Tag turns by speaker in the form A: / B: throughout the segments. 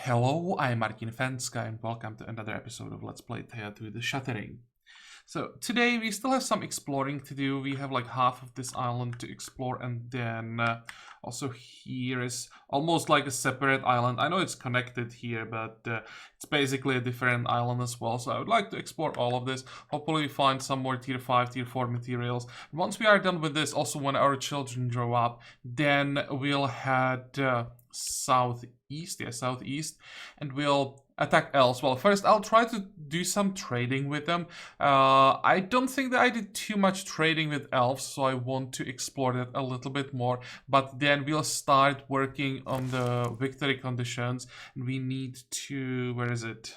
A: Hello, I'm Martin Fencka and welcome to another episode of Let's Play Thea to the Shattering. So today we still have some exploring to do. We have like half of this island to explore, and then also here is almost like a separate island. I know it's connected here, but it's basically a different island as well. So I would like to explore all of this. Hopefully we find some more tier 5, tier 4 materials. And once we are done with this, also when our children grow up, then we'll head southeast, and we'll attack elves. Well, first I'll try to do some trading with them. I don't think that I did too much trading with elves, so I want to explore that a little bit more. But then we'll start working on the victory conditions, and we need to, where is it?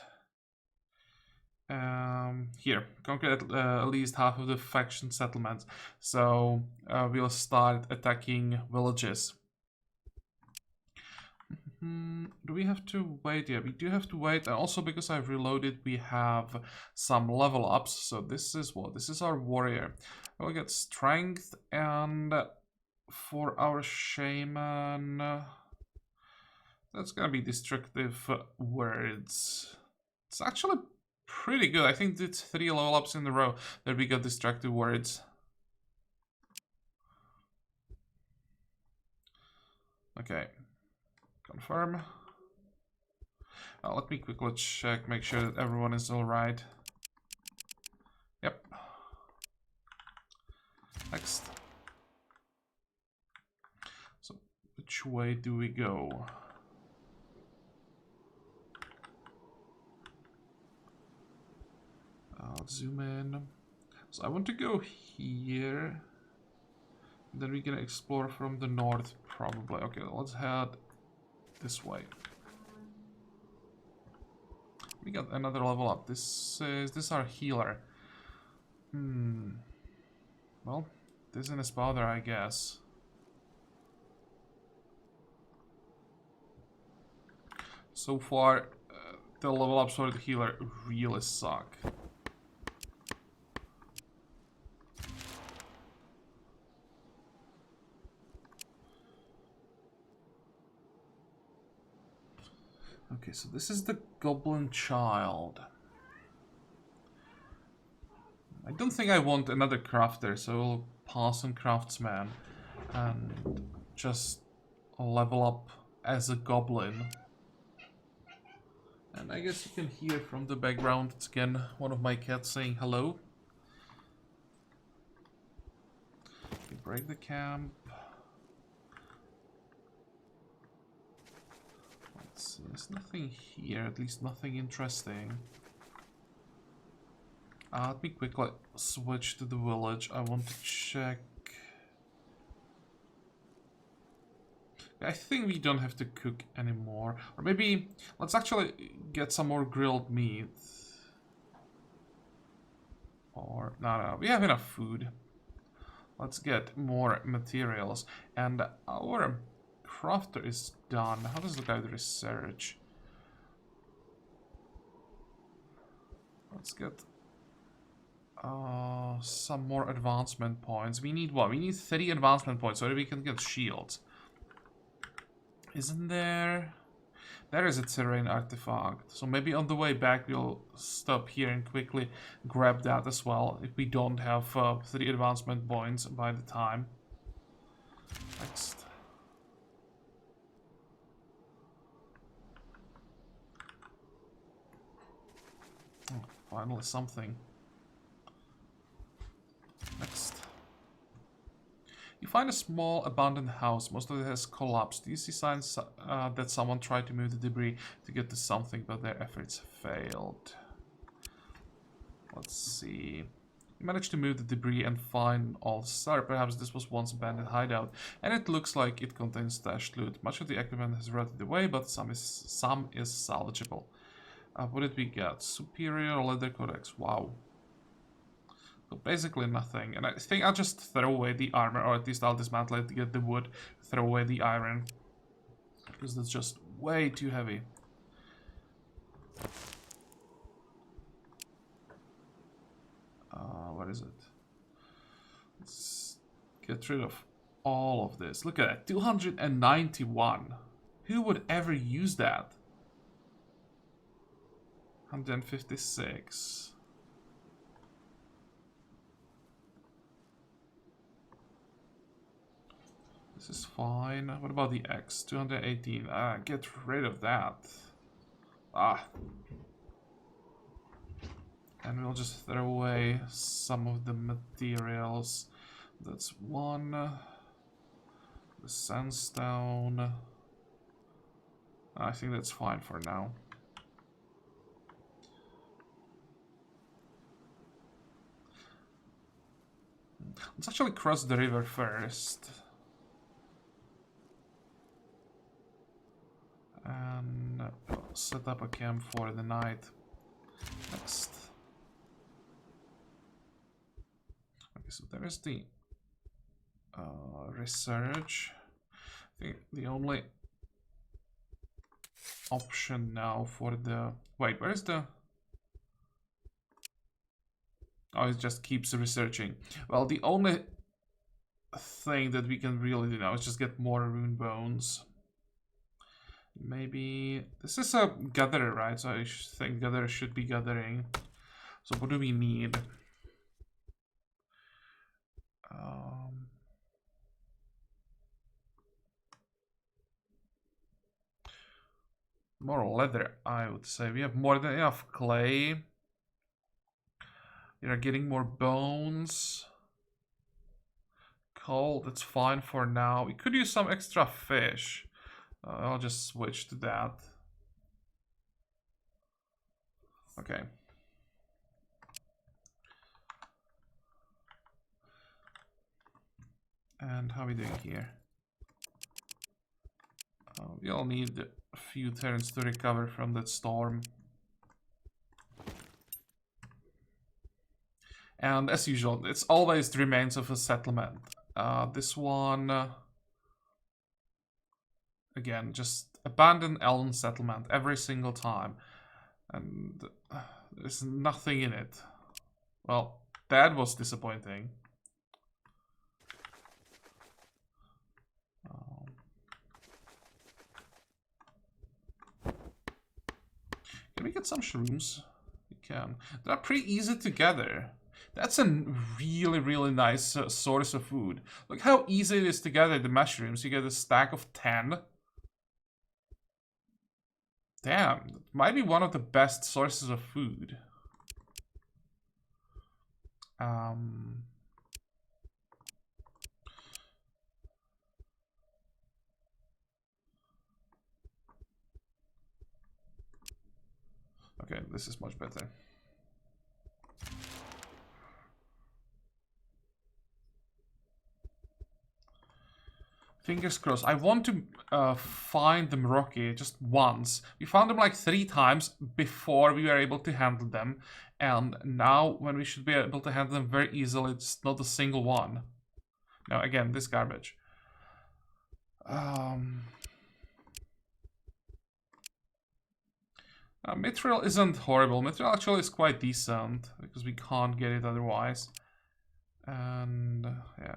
A: Here, conquer at least half of the faction settlements. So we'll start attacking villages. Do we have to wait? Yeah, we do have to wait. And also because I've reloaded, we have some level ups. So this is what? This is our warrior. We'll get strength, and for our shaman, that's gonna be destructive words. It's actually pretty good. I think it's 3 level ups in a row that we got destructive words. Okay. Confirm. Let me quickly check, make sure that everyone is alright. Yep. Next. So, which way do we go? I'll zoom in. So I want to go here. Then we can explore from the north, probably. Okay, let's head this way. We got another level up. This is our healer. Well, this is a powder, I guess. So far, the level ups for the healer really suck. Okay, so this is the goblin child. I don't think I want another crafter, so we'll pass on craftsman and just level up as a goblin. And I guess you can hear from the background, it's again one of my cats saying hello. We break the camp. Let's see, there's nothing here, at least nothing interesting. Let me quickly switch to the village. I want to check. I think we don't have to cook anymore. Or maybe let's actually get some more grilled meat. Or no, we have enough food. Let's get more materials. And our crafter is done. How does it look at the research? Let's get some more advancement points. We need what? We need 30 advancement points so that we can get shields. Isn't there? There is a terrain artifact. So maybe on the way back we'll stop here and quickly grab that as well. If we don't have 3 advancement points by the time. Next. Oh, finally something. Next. You find a small abandoned house. Most of it has collapsed. Do you see signs that someone tried to move the debris to get to something, but their efforts failed? Let's see. You managed to move the debris and find all the star. Perhaps this was once abandoned hideout, and it looks like it contains stashed loot. Much of the equipment has rotted away, but some is salvageable. What did we get? Superior leather codex. Wow. So basically nothing, and I think I'll just throw away the armor, or at least I'll dismantle it to get the wood, throw away the iron, because that's just way too heavy. What is it? Let's get rid of all of this. Look at that, 291. Who would ever use that? 156. This is fine. What about the X? 218. Get rid of that. And we'll just throw away some of the materials. That's one. The sandstone. I think that's fine for now. Let's actually cross the river first. And set up a camp for the night. Next. Okay, so there is the research. I think the only option now for the... Wait, where's the... Oh, it just keeps researching. Well, the only thing that we can really do now is just get more rune bones. Maybe... This is a gatherer, right? So I think gatherer should be gathering. So what do we need? More leather, I would say. We have more than enough clay. We are getting more bones. Coal, that's fine for now. We could use some extra fish. I'll just switch to that. Okay. And how are we doing here? We'll need a few turns to recover from that storm. And as usual, it's always the remains of a settlement. This one... again, just abandoned elven settlement every single time. And there's nothing in it. Well, that was disappointing. Can we get some shrooms? We can. They're pretty easy to gather. That's a really, really nice source of food. Look how easy it is to gather the mushrooms. You get a stack of 10. Damn, it might be one of the best sources of food. Okay, this is much better. Fingers crossed. I want to find them rocky just once. We found them like 3 times before we were able to handle them. And now when we should be able to handle them very easily, it's not a single one. Now again, this garbage. Mithril isn't horrible. Mithril actually is quite decent because we can't get it otherwise. And yeah,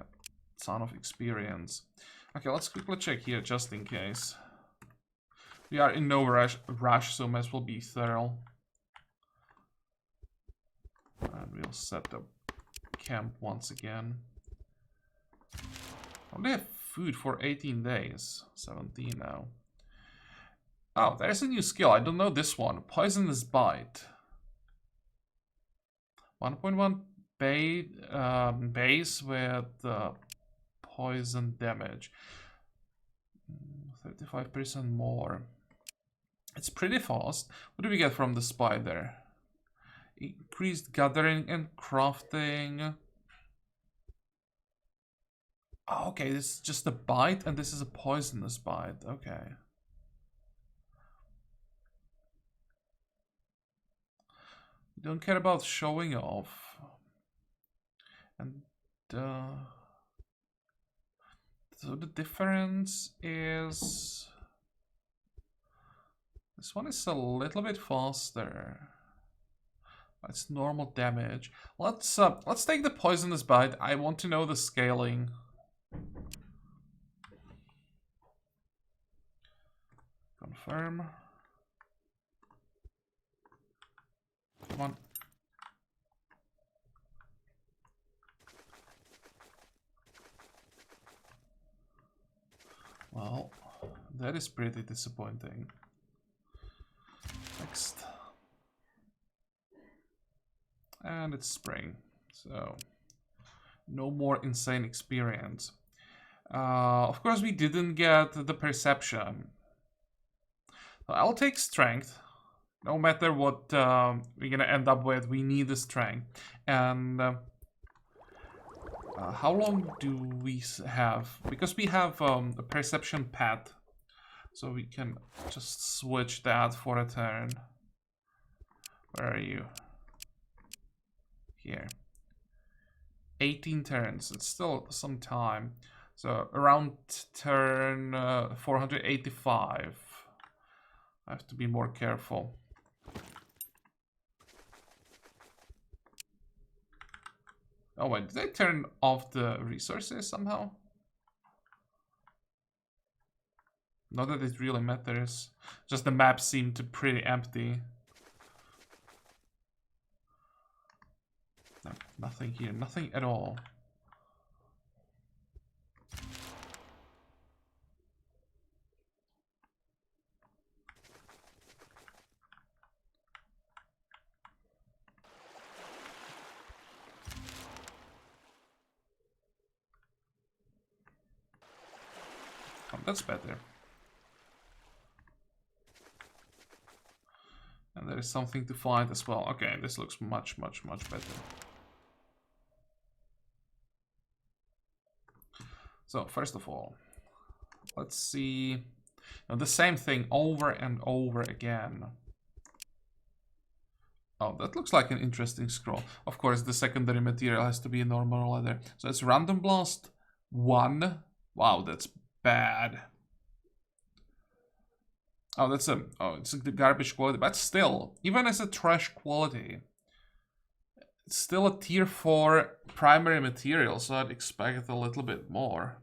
A: ton of experience. Okay, let's quickly check here just in case. We are in no rush, so might as well be thorough. And we'll set up camp once again. Only have food for 18 days. 17 now. Oh, there's a new skill. I don't know this one. Poisonous Bite. 1.1 base with poison damage. 35% more. It's pretty fast. What do we get from the spider? Increased gathering and crafting. Oh, okay, this is just a bite and this is a poisonous bite. Okay. We don't care about showing off. And so the difference is this one is a little bit faster. It's normal damage. Let's take the poisonous bite. I want to know the scaling. Confirm. Come on. Well, that is pretty disappointing. Next. And it's spring, so no more insane experience. Of course, we didn't get the perception. So I'll take strength. No matter what we're gonna end up with, we need the strength. And how long do we have? Because we have a perception pad, so we can just switch that for a turn. Where are you? Here. 18 turns. It's still some time. So around turn 485. I have to be more careful. Oh wait, did I turn off the resources somehow? Not that it really matters. Just the map seemed pretty empty. No, nothing here, nothing at all. Oh, that's better. And there is something to find as well. Okay, this looks much better. So, first of all, let's see. Now, the same thing over and over again. Oh, that looks like an interesting scroll. Of course, the secondary material has to be a normal leather. So it's random blast 1. Wow, that's bad. Oh, it's the garbage quality, but still, even as a trash quality, it's still a tier 4 primary material, so I'd expect a little bit more.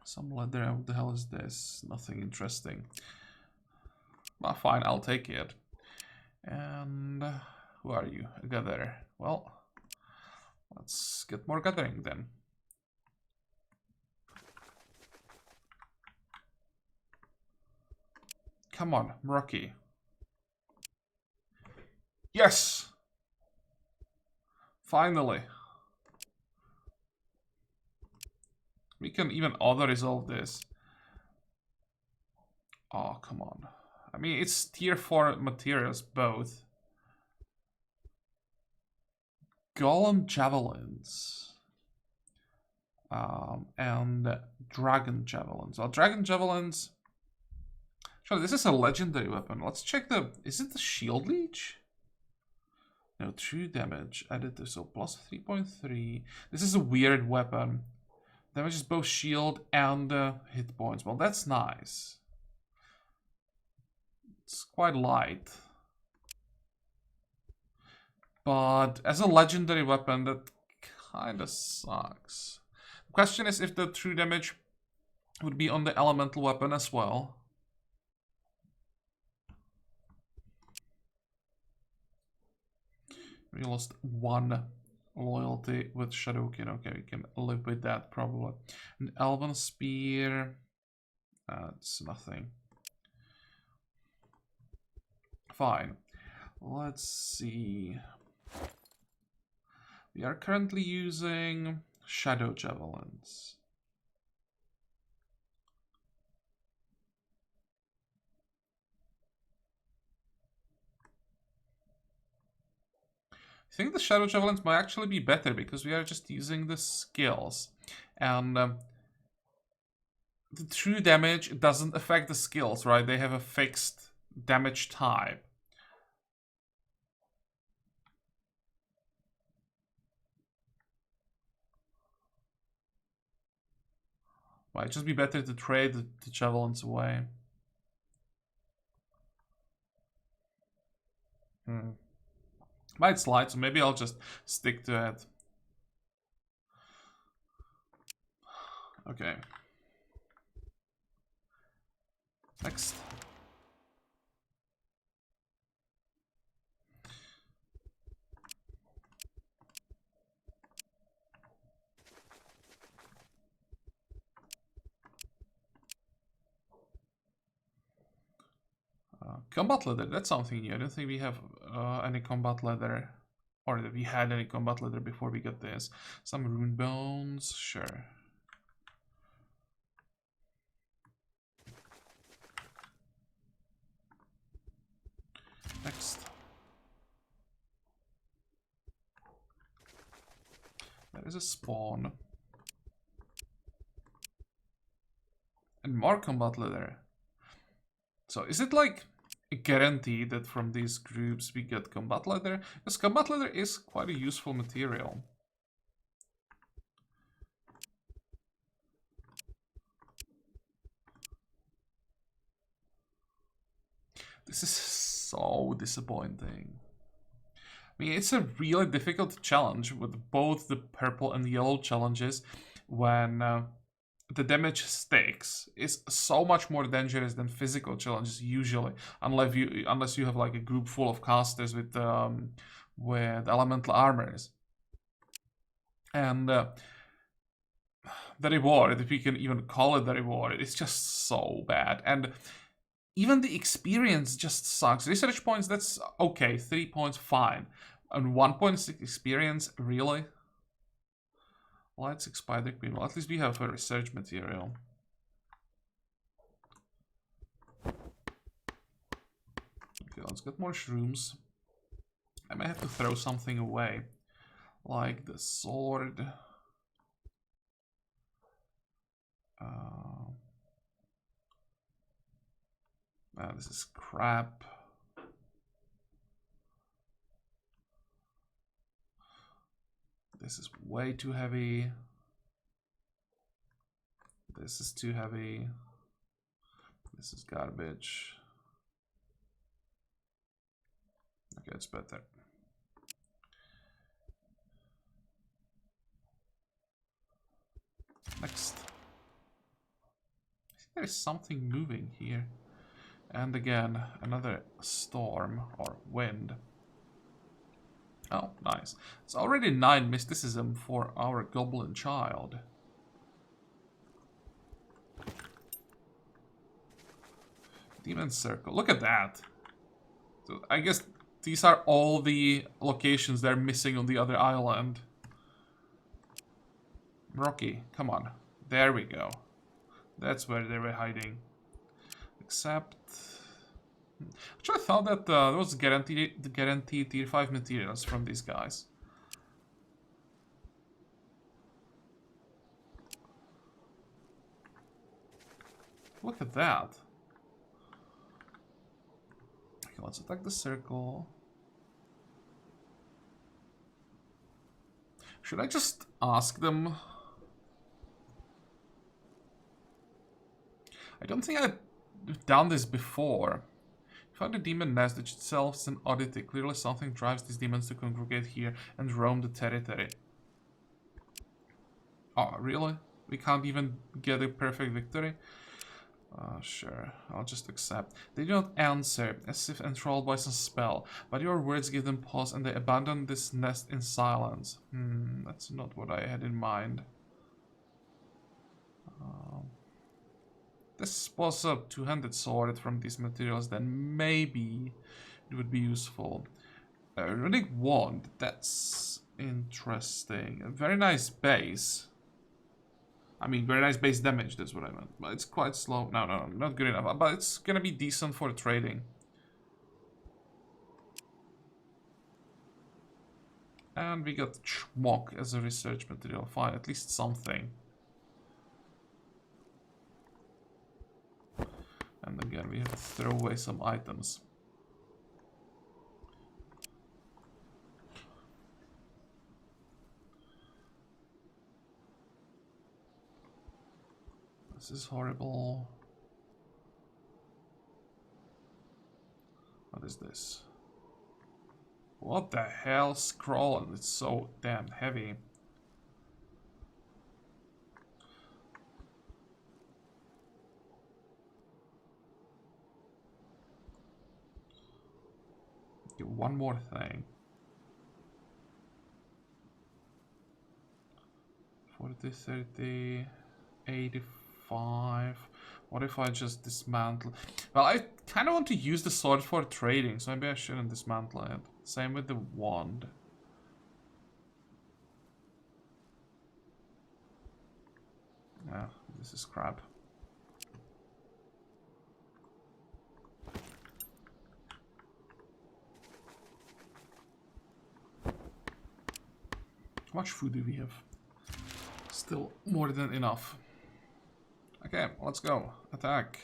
A: Some leather, what the hell is this? Nothing interesting. Well, fine, I'll take it. And who are you? A gatherer. Well, let's get more gathering then. Come on, Rocky. Yes! Finally. We can even auto-resolve this. Oh, come on. I mean, it's tier 4 materials, both. Golem javelins. And dragon javelins. Well, dragon javelins... Actually, this is a legendary weapon. Let's check the... Is it the shield leech? No, true damage added to, so plus 3.3. This is a weird weapon. Damages both shield and hit points. Well, that's nice. It's quite light. But as a legendary weapon, that kind of sucks. The question is if the true damage would be on the elemental weapon as well. We lost 1 loyalty with Shadowkin. Okay, we can live with that probably. An Elven Spear. It's nothing. Fine. Let's see. We are currently using Shadow Javelins. I think the Shadow Javelins might actually be better because we are just using the skills. And the true damage doesn't affect the skills, right? They have a fixed damage type. Might just be better to trade the Javelins away. Might slide, so maybe I'll just stick to it. Okay. Next. Combat leather, that's something new. I don't think we have any combat leather, or that we had any combat leather before we got this. Some rune bones, sure. Next. There is a spawn. And more combat leather. So is it like a guarantee that from these groups we get combat leather? Because combat leather is quite a useful material. This is so disappointing. I mean, it's a really difficult challenge with both the purple and yellow challenges when the damage stakes is so much more dangerous than physical challenges usually, unless you have like a group full of casters with elemental armors. And the reward, if we can even call it the reward, it's just so bad. And even the experience just sucks. Research points, that's okay. 3 points, fine. And 1.6 experience, really? Let's expire the queen. Well, at least we have a research material. Okay, let's get more shrooms. I may have to throw something away. Like the sword. This is crap. This is way too heavy. This is too heavy. This is garbage. Okay, it's better. Next. I think there is something moving here. And again, another storm or wind. Oh, nice. It's already 9 mysticism for our goblin child. Demon Circle. Look at that. So I guess these are all the locations they're missing on the other island. Rocky, come on. There we go. That's where they were hiding. Except... Actually, I thought that there was guaranteed tier 5 materials from these guys. Look at that. Okay, let's attack the circle. Should I just ask them? I don't think I've done this before. Found a demon nest which itself is an oddity. Clearly something drives these demons to congregate here and roam the territory. Oh, really? We can't even get a perfect victory? Sure, I'll just accept. They do not answer, as if enthralled by some spell, but your words give them pause and they abandon this nest in silence. That's not what I had in mind. This was a two-handed sword from these materials, then maybe it would be useful. Runic wand, that's interesting. A very nice base. I mean, very nice base damage, that's what I meant. But it's quite slow. No, not good enough. But it's gonna be decent for trading. And we got Chmok as a research material. Fine, at least something. And again, we have to throw away some items. This is horrible. What is this? What the hell? Scroll, and it's so damn heavy. Okay, one more thing. 40, 30, 85. What if I just dismantle? Well, I kind of want to use the sword for trading, so maybe I shouldn't dismantle it. Same with the wand. Yeah, this is crap. How much food do we have? Still more than enough. Okay, let's go. Attack.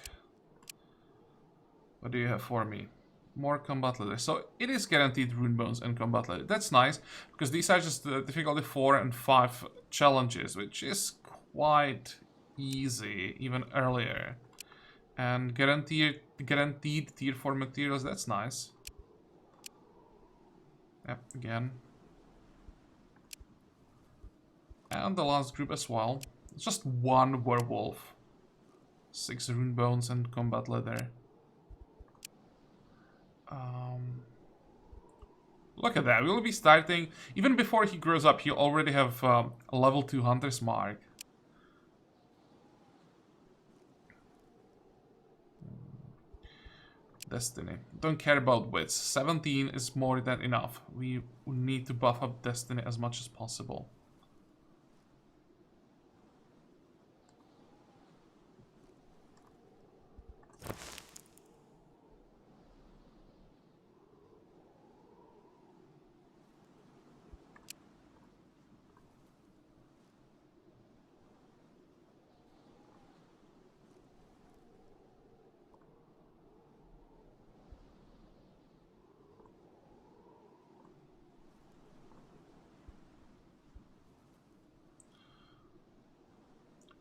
A: What do you have for me? More combat leather. So it is guaranteed rune bones and combat leather. That's nice, because these are just the difficulty 4 and 5 challenges, which is quite easy, even earlier. And guaranteed tier 4 materials, that's nice. Yep, again. And the last group as well. It's just one werewolf. 6 rune bones and combat leather. Look at that, we'll be starting, even before he grows up, he'll already have a level 2 hunter's mark. Destiny. Don't care about wits. 17 is more than enough. We need to buff up Destiny as much as possible.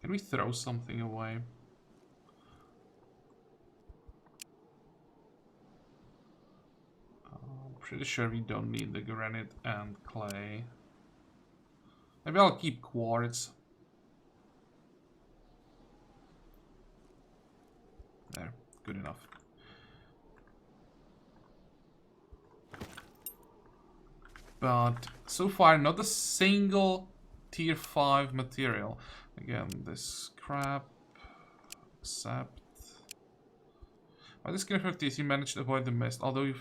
A: Can we throw something away? I'm pretty sure we don't need the granite and clay. Maybe I'll keep quartz. There, good enough. But so far, not a single tier 5 material. Again, this crap. Accept. By this kind of activities, you managed to avoid the mist, although you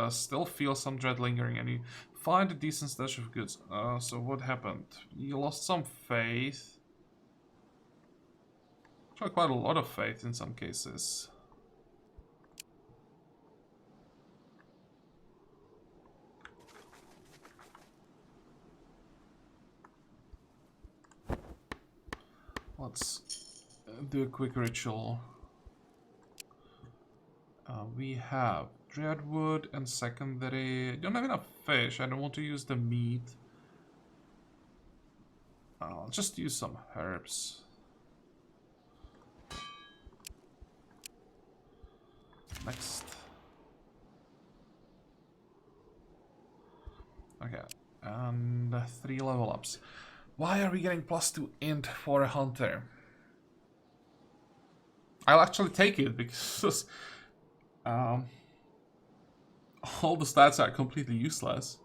A: still feel some dread lingering, and you find a decent stash of goods. So what happened? You lost some faith. Actually, quite a lot of faith in some cases. Let's do a quick ritual. We have dreadwood and secondary. I don't have enough fish. I don't want to use the meat. I'll just use some herbs. Next. Okay, and 3 level ups. Why are we getting +2 int for a hunter? I'll actually take it because all the stats are completely useless.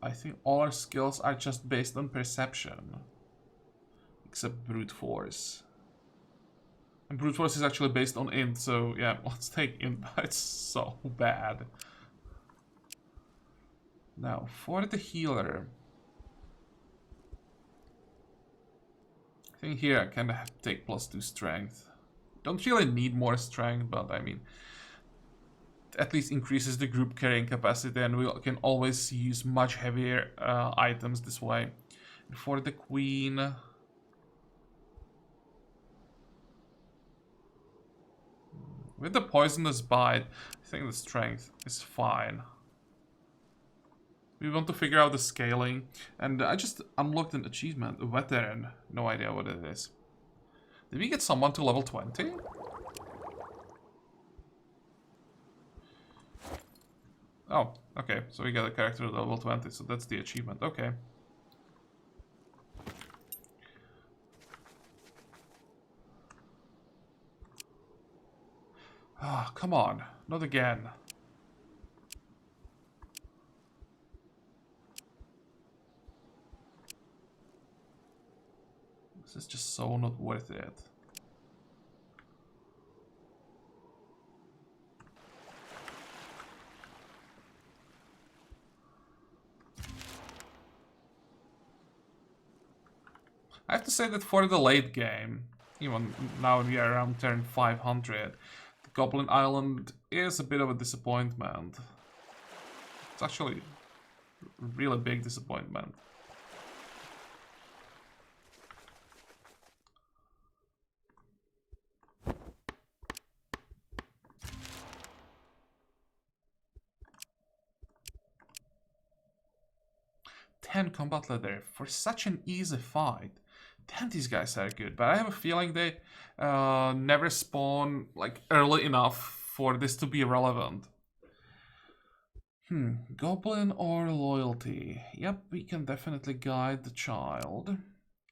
A: I think all our skills are just based on perception. Except brute force. And brute force is actually based on int, so yeah, let's take int. It's so bad. Now, for the healer. I think here I can take +2 strength. Don't really need more strength, but I mean, at least increases the group carrying capacity, and we can always use much heavier items this way. And for the queen. With the poisonous bite, I think the strength is fine. We want to figure out the scaling, and I just unlocked an achievement, a veteran. No idea what it is. Did we get someone to level 20? Oh, okay, so we got a character to level 20, so that's the achievement, okay. Ah, come on, not again. This is just so not worth it. I have to say that for the late game, even now we are around turn 500, the Goblin Island is a bit of a disappointment. It's actually a really big disappointment. Combat leader for such an easy fight. Damn, these guys are good, but I have a feeling they never spawn like early enough for this to be relevant. Goblin or loyalty? Yep, we can definitely guide the child.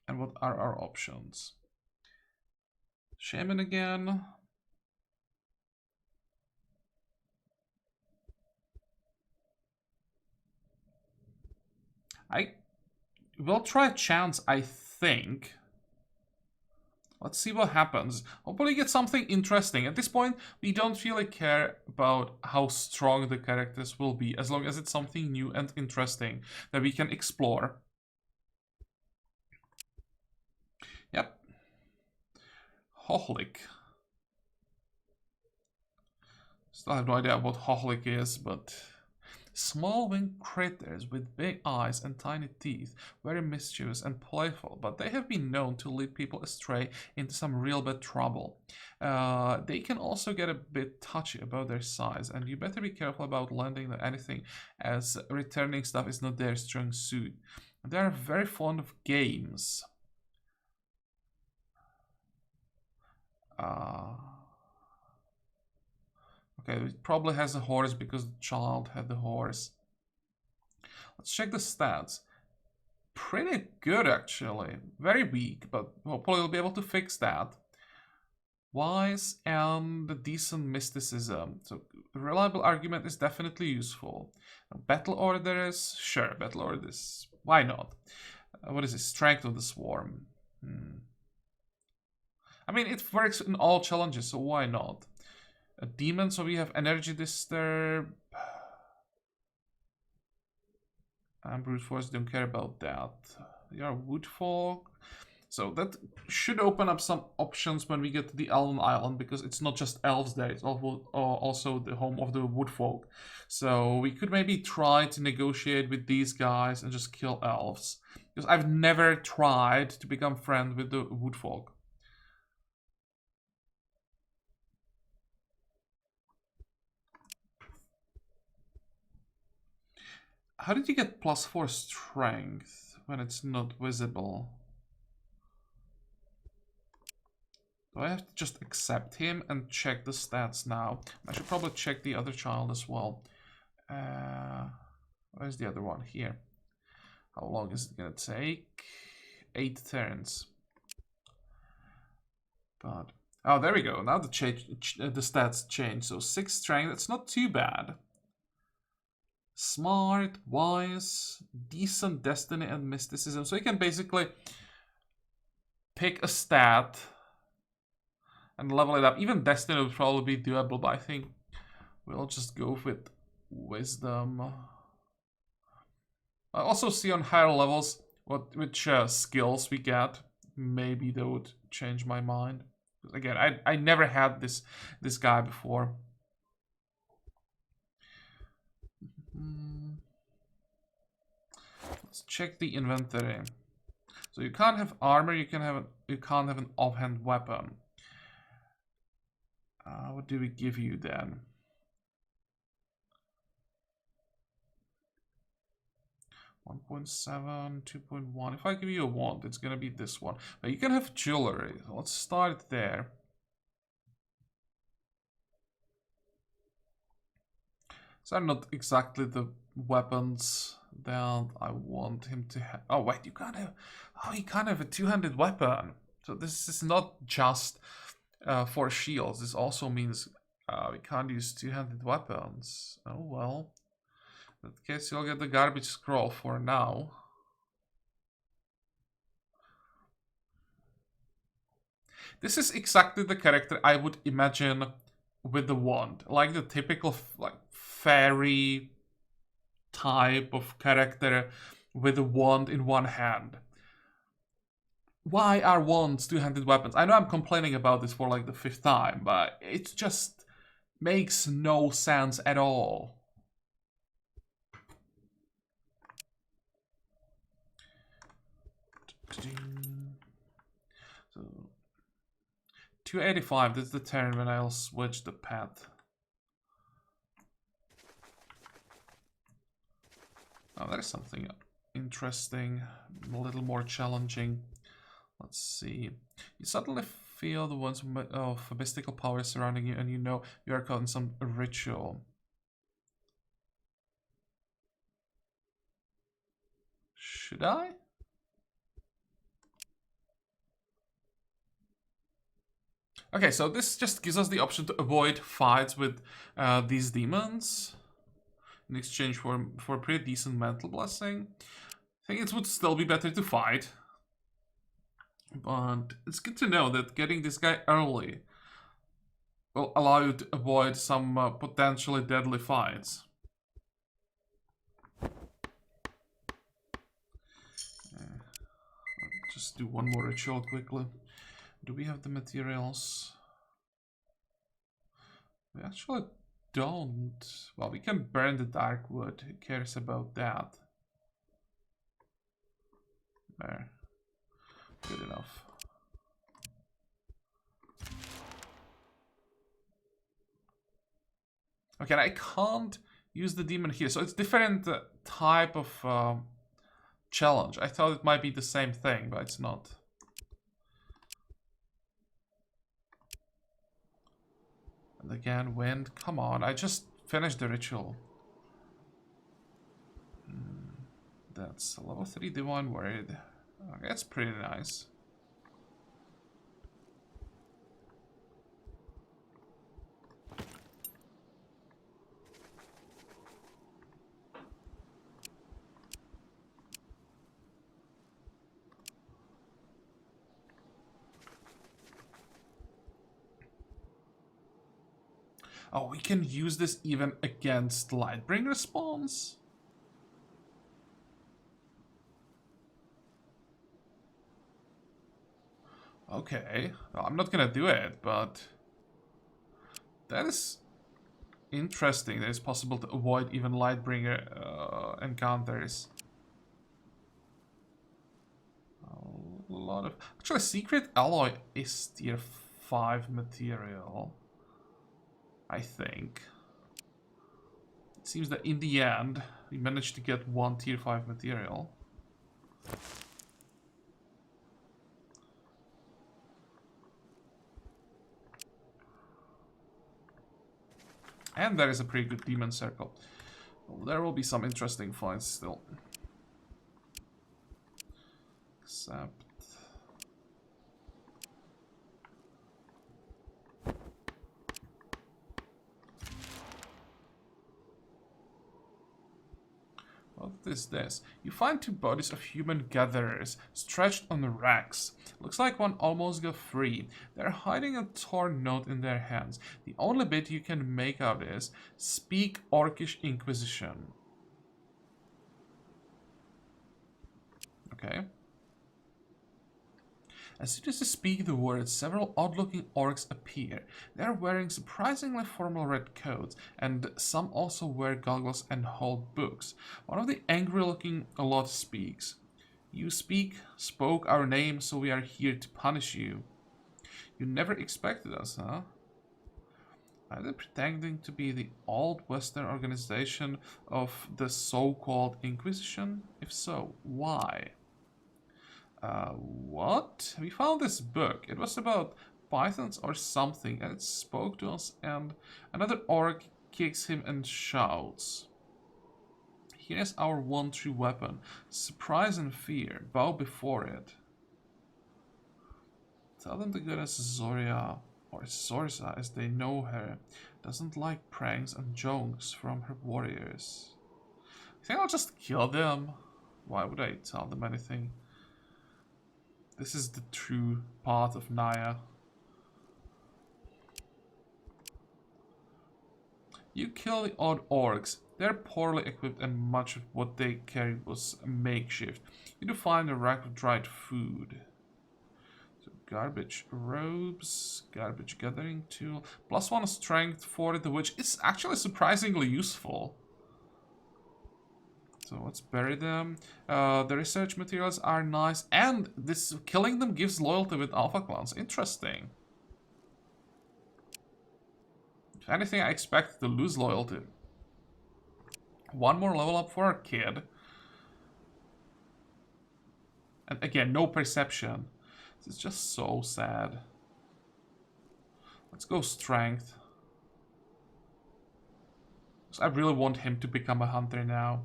A: And what are our options? Shaman again. I will try chance, I think. Let's see what happens. Hopefully get something interesting. At this point, we don't really care about how strong the characters will be, as long as it's something new and interesting that we can explore. Yep. Hohlik. Still have no idea what Hohlik is, but... Small winged critters with big eyes and tiny teeth, very mischievous and playful, but they have been known to lead people astray into some real bad trouble. They can also get a bit touchy about their size, and you better be careful about lending anything, as returning stuff is not their strong suit. They are very fond of games. Okay, it probably has a horse because the child had the horse. Let's check the stats. Pretty good, actually. Very weak, but hopefully we'll be able to fix that. Wise and decent mysticism. So, reliable argument is definitely useful. Battle orders, sure, battle orders. Why not? What is it? Strength of the swarm. I mean, it works in all challenges, so why not? A demon, so we have energy disturb. And brute force, don't care about that. We are woodfolk. So that should open up some options when we get to the Elven Island, because it's not just elves there, it's also the home of the woodfolk. So we could maybe try to negotiate with these guys and just kill elves. Because I've never tried to become friends with the woodfolk. How did you get +4 strength when it's not visible? Do I have to just accept him and check the stats now? I should probably check the other child as well. Where's the other one? Here. How long is it gonna take? 8 turns. But oh, there we go. Now the stats change. So 6 strength. That's not too bad. Smart, wise, decent destiny and mysticism. So you can basically pick a stat and level it up. Even destiny would probably be doable, but I think we'll just go with wisdom. I also see on higher levels which skills we get. Maybe that would change my mind. Again, I never had this guy before. Let's check the inventory. So you can't have armor. You can't have an offhand weapon. What do we give you then? $1.7, 2.1. If I give you a wand, it's gonna be this one. But you can have jewelry. So let's start there. So not exactly the weapons that I want him to have. Oh wait, you can't have. Oh, he can't have a two-handed weapon. So this is not just for shields. This also means we can't use two-handed weapons. Oh well. In that case, you'll get the garbage scroll for now. This is exactly the character I would imagine with the wand. Like the typical like fairy type of character with a wand in one hand. Why are wands two-handed weapons? I know I'm complaining about this for like the 5th time, but it just makes no sense at all. So 285, that's the turn when I'll switch the path. Oh, there's something interesting, a little more challenging. Let's see. You suddenly feel the ones of mystical power surrounding you, and you know you are caught in some ritual. Should I? Okay, so this just gives us the option to avoid fights with these demons in exchange for a pretty decent mental blessing. I think it would still be better to fight. But it's good to know that getting this guy early will allow you to avoid some potentially deadly fights. Just do one more ritual quickly. Do we have the materials? We actually don't. Well, we can burn the dark wood. Who cares about that? There. Good enough. Okay, I can't use the demon here. So it's different type of challenge. I thought it might be the same thing, but it's not. And again, wind. Come on, I just finished the ritual. That's a level 3 divine word. Okay, that's pretty nice. Oh, we can use this even against Lightbringer spawns? Okay, well, I'm not gonna do it, but that is interesting. That it's possible to avoid even Lightbringer encounters. A lot of... Actually, Secret Alloy is tier 5 material, I think. It seems that in the end, we managed to get one tier 5 material. And there is a pretty good demon circle. Well, there will be some interesting fights still. Except... what is this? You find 2 bodies of human gatherers stretched on the racks. Looks like one almost got free. They're hiding a torn note in their hands. The only bit you can make out is "Speak Orcish Inquisition." Okay. As soon as you speak the words, several odd-looking orcs appear. They are wearing surprisingly formal red coats, and some also wear goggles and hold books. One of the angry-looking lot speaks. "You spoke our name, so we are here to punish you." You never expected us, huh? Are they pretending to be the old Western organization of the so-called Inquisition? If so, why? What? We found this book. It was about pythons or something, and it spoke to us, and another orc kicks him and shouts. "Here's our one true weapon. Surprise and fear. Bow before it." Tell them the goddess Zoria, or Zorza as they know her, doesn't like pranks and jokes from her warriors. I think I'll just kill them. Why would I tell them anything? This is the true path of Nyia. You kill the odd orcs. They're poorly equipped and much of what they carried was makeshift. You do find a rack of dried food. So garbage robes, garbage gathering tool, +1 strength for it, which is actually surprisingly useful. So let's bury them. The research materials are nice, and this killing them gives loyalty with alpha clans. Interesting. If anything, I expect to lose loyalty. One more level up for our kid. And again, no perception. This is just so sad. Let's go strength. I really want him to become a hunter now.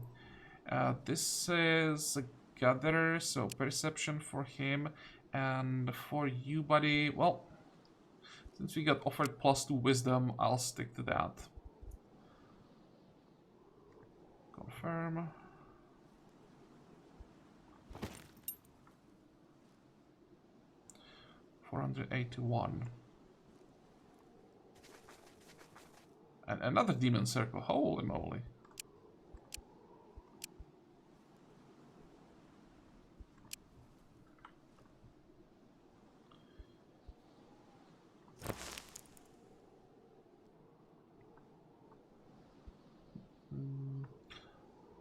A: This is a gatherer, so perception for him. And for you, buddy, well, since we got offered +2 wisdom, I'll stick to that. Confirm. $481. And another demon circle. Holy moly.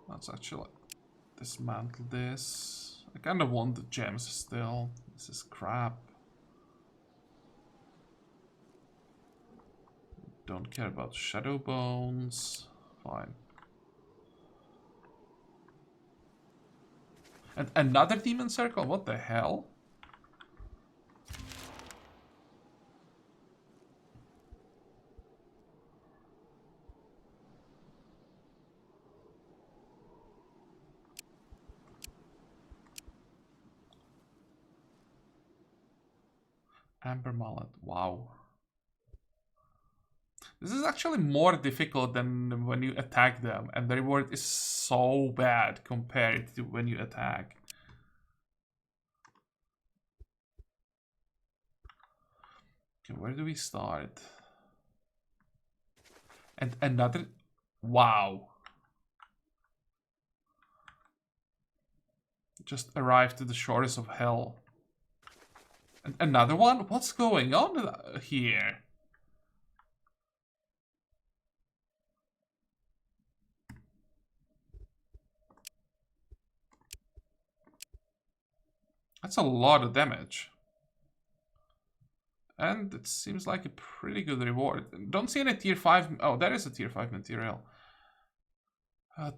A: Let's actually dismantle this. I kind of want the gems still. This is crap. Don't care about shadow bones. Fine. And another demon circle? What the hell? Amber Mallet. Wow. This is actually more difficult than when you attack them, and the reward is so bad compared to when you attack. Okay, where do we start? And another... Wow. Just arrived to the shores of hell. And another one? What's going on here? That's a lot of damage. And it seems like a pretty good reward. Don't see any tier 5... Oh, there is a tier 5 material.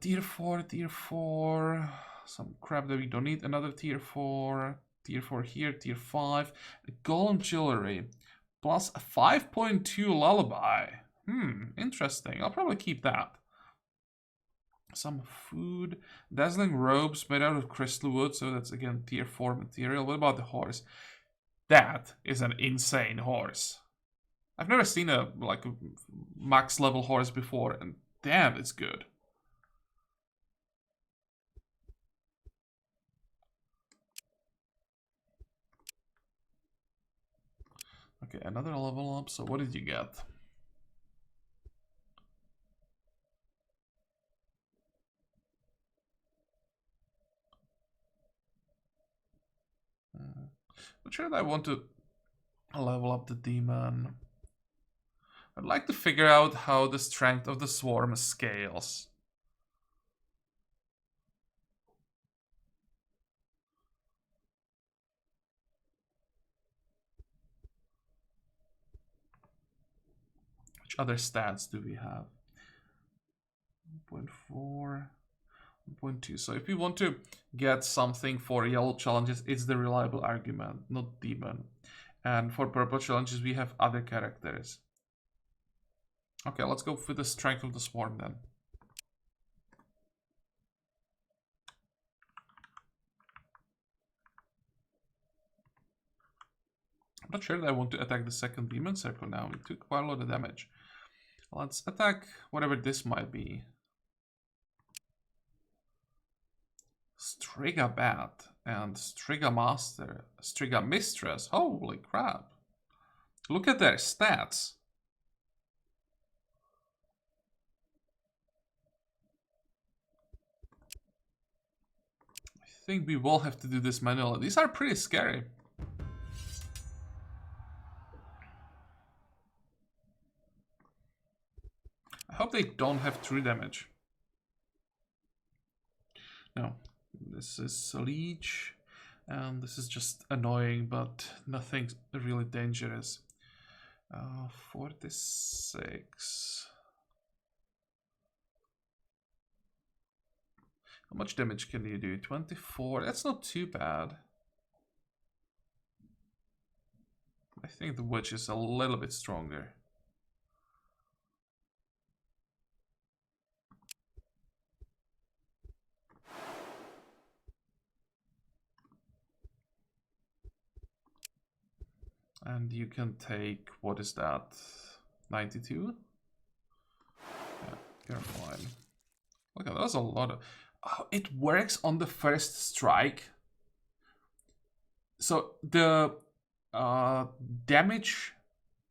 A: Tier 4, tier 4... Some crap that we don't need. Another tier 4. Tier 4 here, tier 5. Golem jewelry. Plus a 5.2 lullaby. Interesting. I'll probably keep that. Some food. Dazzling robes made out of crystal wood. So that's again tier 4 material. What about the horse? That is an insane horse. I've never seen a max level horse before, and damn, it's good. Okay, another level up. So what did you get? Not sure that I want to level up the demon. I'd like to figure out how the strength of the swarm scales. Which other stats do we have? 1.4, 1.2. So if we want to get something for yellow challenges, it's the reliable argument, not demon. And for purple challenges, we have other characters. Okay, let's go for the strength of the swarm then. I'm not sure that I want to attack the second demon circle now. It took quite a lot of damage. Let's attack whatever this might be. Striga Bat and Striga Master, Striga Mistress. Holy crap. Look at their stats. think we will have to do this manually. These are pretty scary. I hope they don't have true damage. No, this is a leech, and this is just annoying, but nothing really dangerous. 46. How much damage can you do? 24. That's not too bad. I think the witch is a little bit stronger. And you can take, what is that? 92? Yeah, you're fine. Look, that was a lot of... Oh, it works on the first strike. So the damage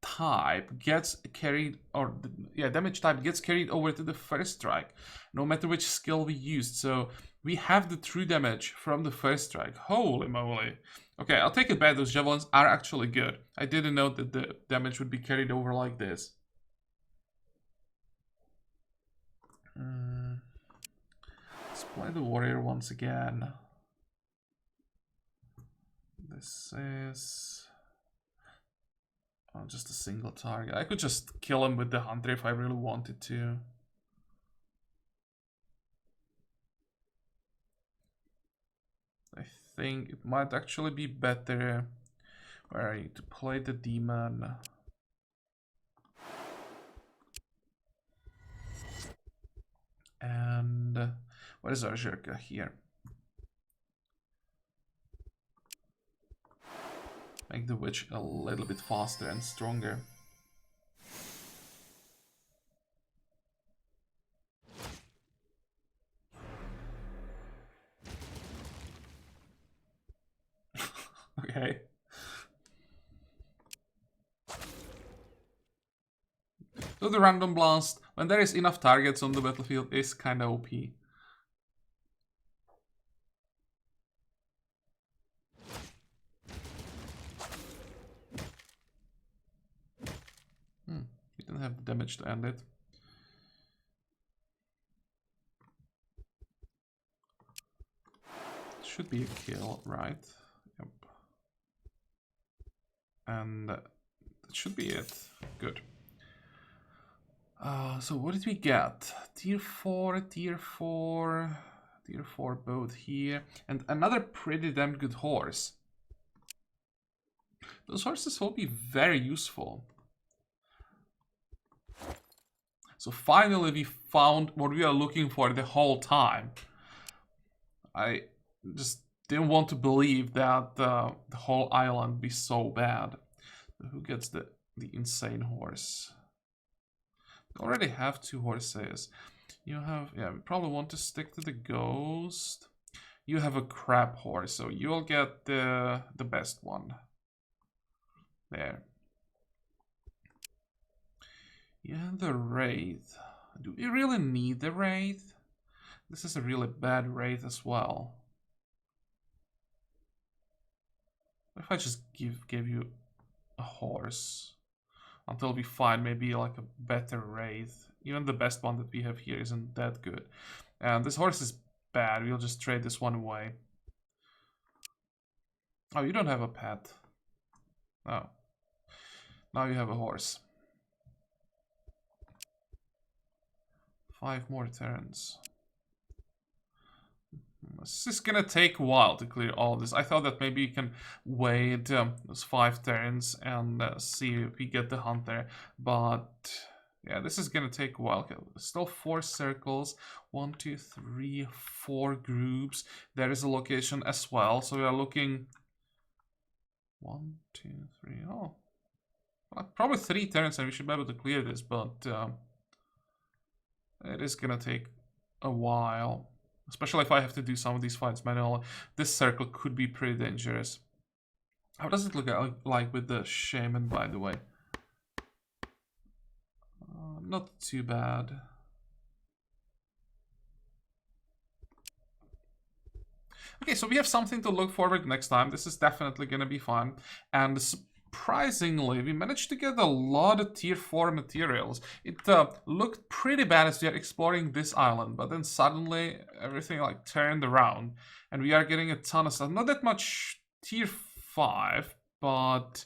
A: type gets carried, or yeah, damage type gets carried over to the first strike, no matter which skill we used. So we have the true damage from the first strike. Holy moly. Okay, I'll take it back. Those javelins are actually good. I didn't know that the damage would be carried over like this. Let's play the warrior once again. This is just a single target. I could just kill him with the hunter if I really wanted to. I think it might actually be better where I need to play the demon. And what is our Zherka here? Make the witch a little bit faster and stronger. Okay. So the random blast, when there is enough targets on the battlefield, is kinda OP. We didn't have the damage to end it. Should be a kill, right? Yep. And that should be it. Good. So what did we get? Tier 4, Tier 4, Tier 4 both here. And another pretty damn good horse. Those horses will be very useful. So finally we found what we are looking for the whole time. I just didn't want to believe that the whole island would be so bad. Who gets the insane horse? We already have 2 horses. You have, yeah, we probably want to stick to the ghost. You have a crab horse, so you'll get the best one. There. Yeah, the wraith. Do we really need the wraith? This is a really bad wraith as well. What if I just give you a horse until we find maybe like a better wraith? Even the best one that we have here isn't that good. And this horse is bad. We'll just trade this one away. Oh, you don't have a pet. No. Now you have a horse. 5 more turns. This is gonna take a while to clear all this. I thought that maybe you can wait those 5 turns and see if we get the hunter. But yeah, this is gonna take a while. Okay, still 4 circles. 1, 2, 3, 4 groups. There is a location as well. So we are looking 1, 2, 3. Oh, well, probably 3 turns and we should be able to clear this, but it is gonna take a while. Especially if I have to do some of these fights manually. This circle could be pretty dangerous. How does it look like with the shaman, by the way? Not too bad. Okay, so we have something to look forward to next time. This is definitely going to be fun. And surprisingly, we managed to get a lot of tier 4 materials. It looked pretty bad as we are exploring this island, but then suddenly everything like turned around. And we are getting a ton of stuff. Not that much tier 5, but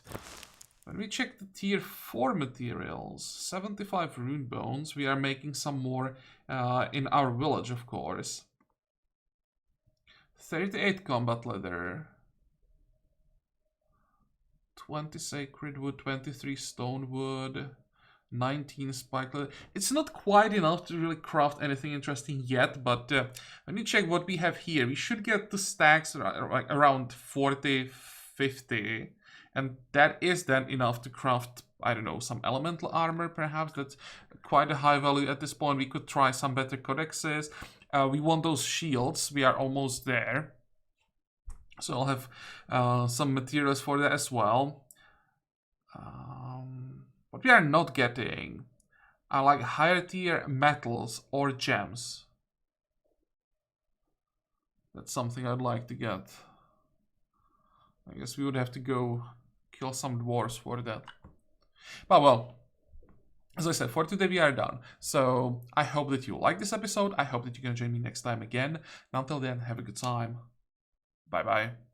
A: when we check the tier 4 materials, 75 rune bones. We are making some more in our village, of course. 38 combat leather. 20 sacred wood, 23 stone wood, 19 spike leather. It's not quite enough to really craft anything interesting yet, but let me check what we have here. We should get the stacks around 40, 50. And that is then enough to craft, I don't know, some elemental armor perhaps. That's quite a high value at this point. We could try some better codexes. We want those shields. We are almost there. So I'll have some materials for that as well. What we are not getting are like higher tier metals or gems. That's something I'd like to get. I guess we would have to go kill some dwarves for that. But well, as I said, for today we are done. So I hope that you like this episode. I hope that you're going to join me next time again. And until then, have a good time. Bye bye.